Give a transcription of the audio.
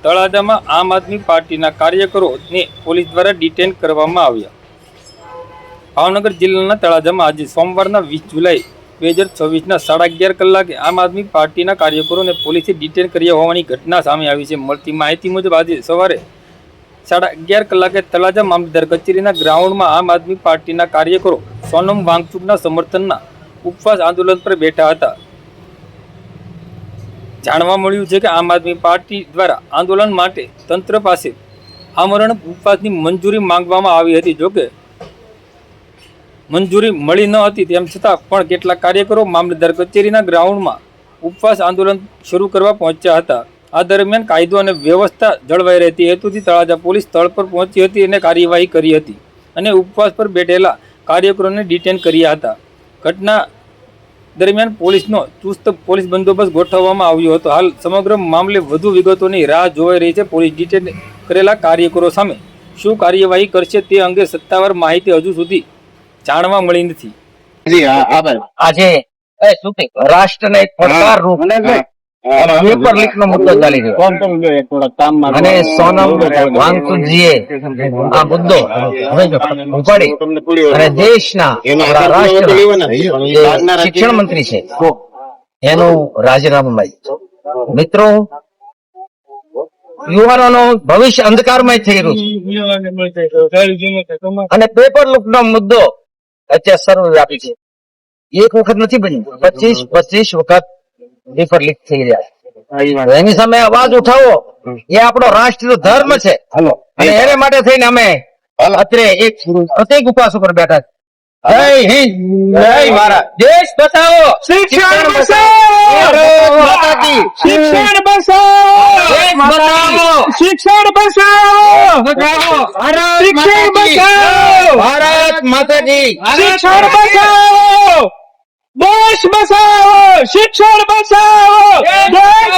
તળાજામાં આમ આદમી પાર્ટીના કાર્યકરોને પોલીસ દ્વારા ડિટેન કરવામાં આવ્યા। ભાવનગર જિલ્લાના તળાજામાં આજે સોમવારના 20 જુલાઈ 2024ના 11:30 કલાકે આમ આદમી પાર્ટીના કાર્યકરોને પોલીસે ડિટેન કર્યા હોવાની ઘટના સામે આવી છે। મળતી માહિતી મુજબ આજે સવારે 11:30 કલાકે તળાજા મામલતદાર કચેરીના ગ્રાઉન્ડમાં આમ આદમી પાર્ટીના કાર્યકરો સોનમ વાંગચુકના સમર્થનના ઉપવાસ આંદોલન પર બેઠા હતા। જાણવા મળ્યું છે કે આમ આદમી પાર્ટી દ્વારા આંદોલન માટે તંત્ર પાસે આમરણ ઉપવાસની મંજૂરી માંગવામાં આવી હતી। જોકે મંજૂરી મળી ન હતી, તેમ છતાં પણ કેટલાક કાર્યકરો મામલતદાર કચેરીના ગ્રાઉન્ડમાં ઉપવાસ આંદોલન શરૂ કરવા પહોંચ્યા હતા। આ દરમિયાન કાયદો અને વ્યવસ્થા જળવાઈ રહેતી હેતુથી તળાજા પોલીસ સ્થળ પર પહોંચી હતી અને કાર્યવાહી કરી હતી અને ઉપવાસ પર બેઠેલા કાર્યકરોને ડિટેન કર્યા હતા। ઘટના દરમિયાન પોલીસનો ચુસ્ત પોલીસ બંદોબસ્ત ગોઠવવામાં આવ્યો હતો। હાલ સમગ્ર મામલે વધુ વિગતોની રાહ જોવાઈ રહી છે। પોલીસ ડિટેન કરેલા કાર્યકરો સામે શું કાર્યવાહી કરશે તે અંગે સત્તાવાર માહિતી હજુ સુધી જાણવા મળી નથી। આજે રાષ્ટ્રને એક પડકાર રૂપ પેપર લીક નો મુદ્દો ચાલી રહ્યો અને સોનમ વાંગચુકજીએ આ મુદ્દો ઉપાડી અને દેશના રાષ્ટ્રના શિક્ષણ મંત્રી છે એનું રાજીનામું માંગ્યું। મિત્રો, યુવાનોનું ભવિષ્ય અંધકારમય થઈ રહ્યું છે અને પેપર લીક નો મુદ્દો અત્યારે સર્વવ્યાપી છે। એક વખત નથી બન્યું, 25 વખત પેપર લીક થઈ રહ્યા છે। એની સામે અવાજ ઉઠાવો એ આપણો રાષ્ટ્રીય ધર્મ છે અને એને માટે થઈને અમે અત્રે એક પ્રત્યેક ઉપવાસ ઉપર બેઠા છે। જય હિન્દ, જય ભારત, દેશ બચાવો, શિક્ષણ બચાવો, શિક્ષણ બચાવો, શિક્ષણ બચાવો, શિક્ષણ બચાવો, ભારત માતાજી, શિક્ષણ બચાવો, દેશ બચાવો, શિક્ષણ બચાવો, દેશ